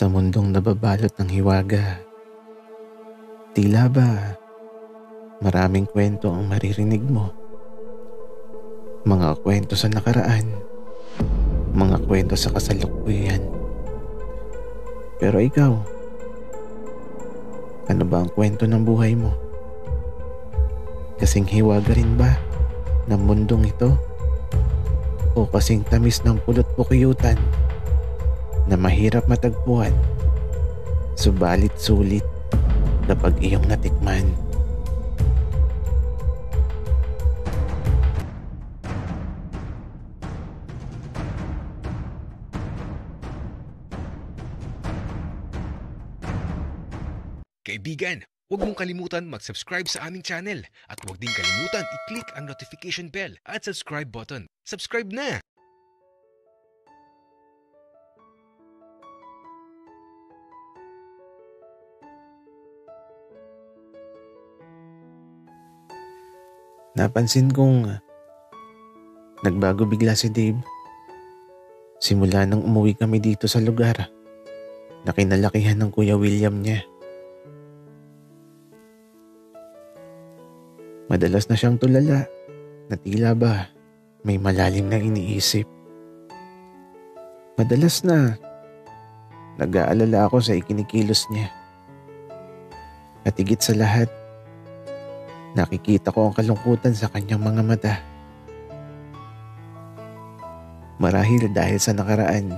Sa mundong nababalot ng hiwaga, tila ba maraming kwento ang maririnig mo. Mga kwento sa nakaraan, mga kwento sa kasalukuyan. Pero ikaw, ano ba ang kwento ng buhay mo? Kasing hiwaga rin ba ng mundong ito? O kasing tamis ng pulot pukiyutan na mahirap matagpuan, subalit sulit kapag iyong natikman? Kaibigan, huwag mong kalimutan mag-subscribe sa aming channel at huwag din kalimutan i-click ang notification bell at subscribe button. Subscribe na! Napansin kong nagbago bigla si Dave. Simula nang umuwi kami dito sa lugar na kinalakihan ng Kuya William niya. Madalas na siyang tulala na tila ba may malalim na iniisip. Madalas na nag-aalala ako sa ikinikilos niya. At higit sa lahat, nakikita ko ang kalungkutan sa kanyang mga mata. Marahil dahil sa nakaraan,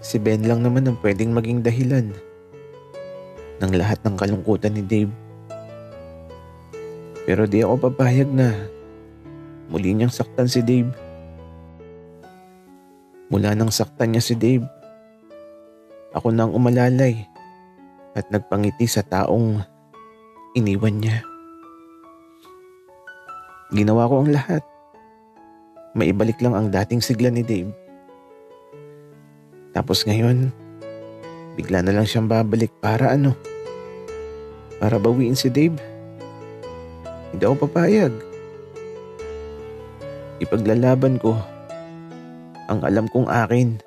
si Ben lang naman ang pwedeng maging dahilan ng lahat ng kalungkutan ni Dave. Pero di ako papayag na muli niyang saktan si Dave. Mula nang saktan niya si Dave, ako nang umalalay at nagpangiti sa taong iniwan niya. Ginawa ko ang lahat. Maibalik lang ang dating sigla ni Dave. Tapos ngayon, bigla na lang siyang babalik para ano? Para bawiin si Dave? Hindi ako papayag. Ipaglalaban ko ang alam kong akin.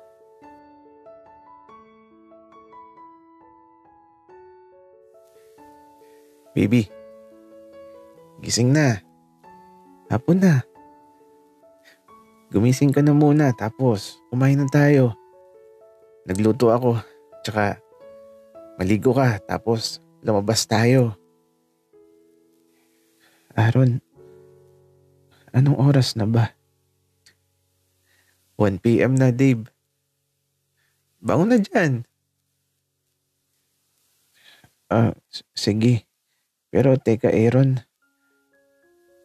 Baby, gising na. Hapon na. Gumising ka na muna tapos kumain na tayo. Nagluto ako, tsaka maligo ka tapos lumabas tayo. Aaron, anong oras na ba? 1 PM na, Dave. Bangon na dyan. Sige. Pero teka, Aaron.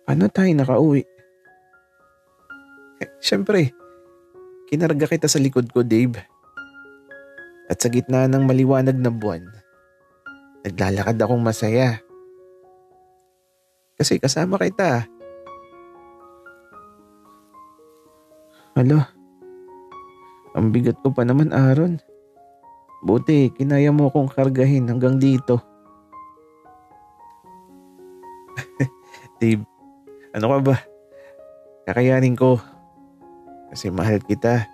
Paano tayo nakauwi? Siyempre, kinarga kita sa likod ko, Dave. At sa gitna ng maliwanag na buwan, naglalakad akong masaya. Kasi kasama kita. Hala, ang bigat ko pa naman, Aaron. Buti, kinaya mo akong kargahin hanggang dito. Dave, ano ka ba? Kakayanin ko. Kasi mahal kita.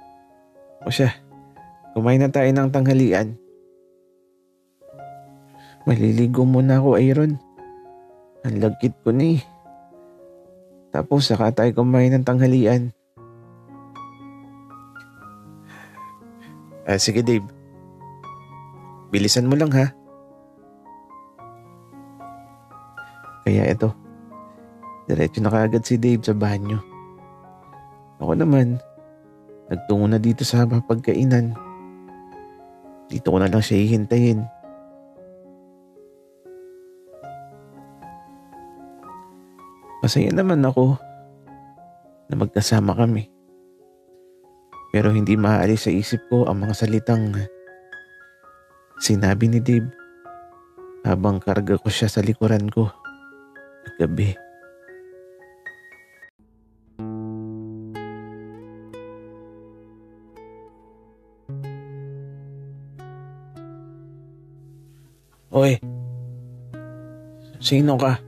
O siya, kumain na tayo ng tanghalian. Maliligo muna ako, Aaron. Ang lagkit ko ni. Tapos saka tayo kumain ng tanghalian. Sige, Dave. Bilisan mo lang, ha? Kaya ito, diretso na kaagad si Dave sa banyo. Ako naman, nagtungo na dito sa pagkainan. Dito ko na lang siya hihintayin. Masaya naman ako na magkasama kami. Pero hindi maaalis sa isip ko ang mga salitang sinabi ni Dave habang karga ko siya sa likuran ko kagabi. Oy, sino ka?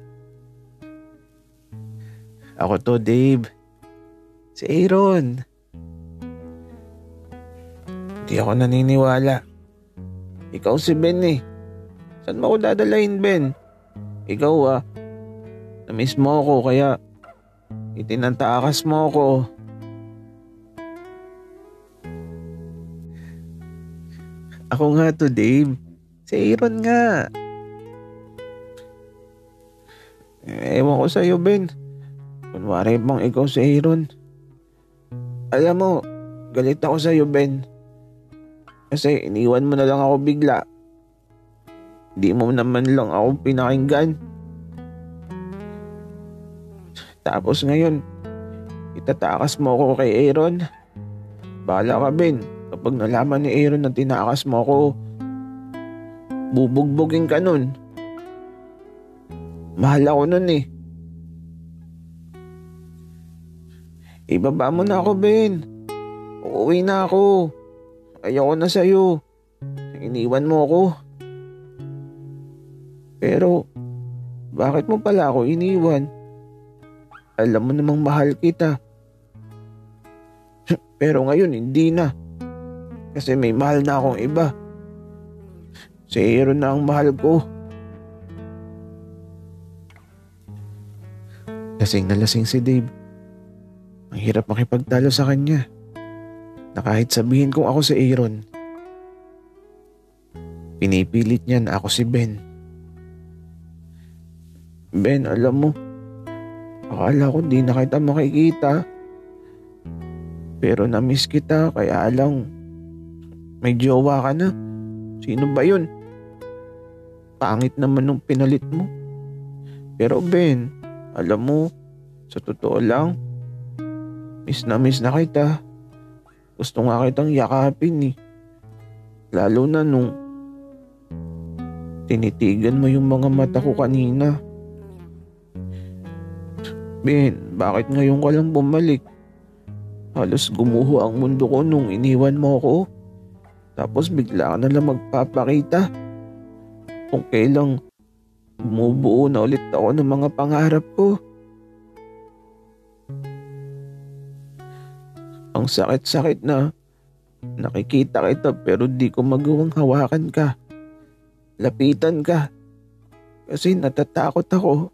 Ako to, Dave. Si Aaron. Di ako naniniwala. Ikaw si Ben eh. Saan mo ako dadalahin, Ben? Ikaw na-miss mo ako kaya itinantakas mo ako. Ako nga to, Dave. Si Aaron nga. Ewan ko sa'yo, Ben. Kunwari bang ikaw si Aaron. Alam mo, galit ako sa'yo, Ben. Kasi iniwan mo na lang ako bigla. Di mo naman lang ako pinakinggan. Tapos ngayon, itatakas mo ako kay Aaron. Bahala ka, Ben. Kapag nalaman ni Aaron na tinakas mo ako, bubugbugin ka nun. Mahal ako nun eh. Ibaba mo na ako, Ben. Uuwi na ako. Ayoko na sa'yo. Iniwan mo ako. Pero, bakit mo pala ako iniwan? Alam mo namang mahal kita. Pero ngayon, hindi na. Kasi may mahal na akong iba. Si Aaron na ang mahal ko. Lasing na lasing si Dave. Ang hirap makipagtalo sa kanya. Na kahit sabihin kong ako si Aaron, pinipilit niya na ako si Ben. Ben, alam mo, akala ko di na kita makikita. Pero na-miss kita kaya lang may jowa ka na. Sino ba yun? Pangit naman nung pinalit mo. Pero Ben, alam mo, sa totoo lang, miss na kita. Gusto nga kitang yakapin eh. Lalo na nung tinitigan mo yung mga mata ko kanina. Ben, bakit ngayon ka lang bumalik? Halos gumuho ang mundo ko nung iniwan mo ko. Tapos bigla ka na lang magpapakita. Kung kailang bumubuo na ulit ako ng mga pangarap ko. Ang sakit-sakit na nakikita kita pero di ko magawang hawakan ka. Lapitan ka. Kasi natatakot ako.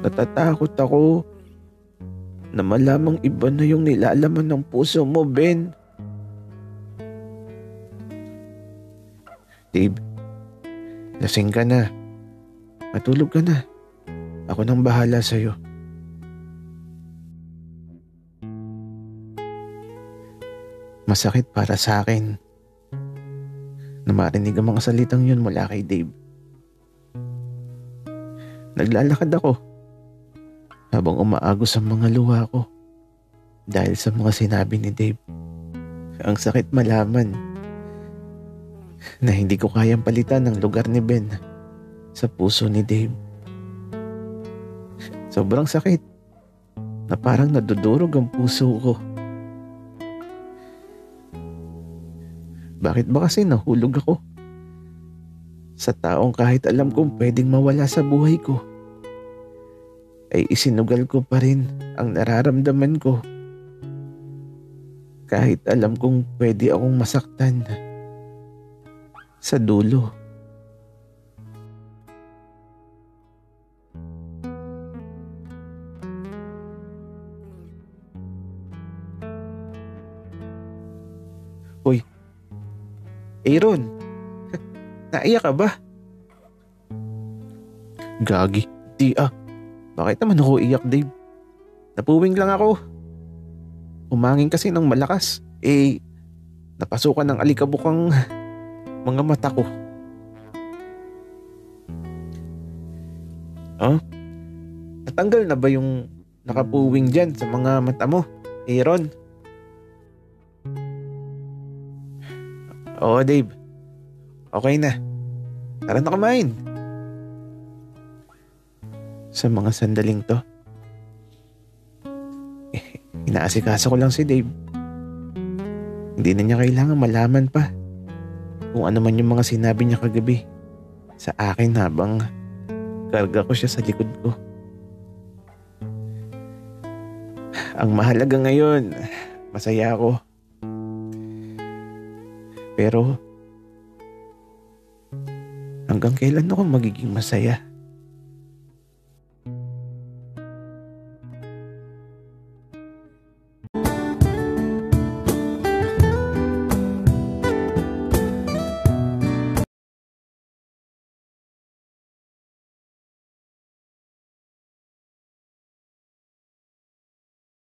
Natatakot ako na malamang iba na yung nilalaman ng puso mo, Ben. Dave, lasing ka na. Matulog ka na. Ako nang bahala sa'yo. Masakit para sa akin na marinig ang mga salitang yun mula kay Dave. Naglalakad ako habang umaagos ang mga luha ko dahil sa mga sinabi ni Dave. Ang sakit malaman na hindi ko kayang palitan ang lugar ni Ben sa puso ni Dave. Sobrang sakit na parang nadudurog ang puso ko. Bakit ba kasi nahulog ako sa taong kahit alam kong pwedeng mawala sa buhay ko, ay isinugal ko pa rin ang nararamdaman ko kahit alam kong pwede akong masaktan sa dulo. Hoy, Aaron, naiyak ka ba? Gagi, di Bakit naman ako iyak, Dave? Napuwing lang ako. Umangin kasi ng malakas. Napasukan ng alikabukang mga mata ko. Natanggal na ba yung nakapuwing dyan sa mga mata mo, Aaron? Oo, Dave. Okay na. Tara na kumain. Sa mga sandaling to, inaasikaso ko lang si Dave. Hindi na niya kailangan malaman pa kung ano man yung mga sinabi niya kagabi sa akin habang karga ko siya sa likod ko. Ang mahalaga ngayon, masaya ako Pero hanggang kailan ako magiging masaya?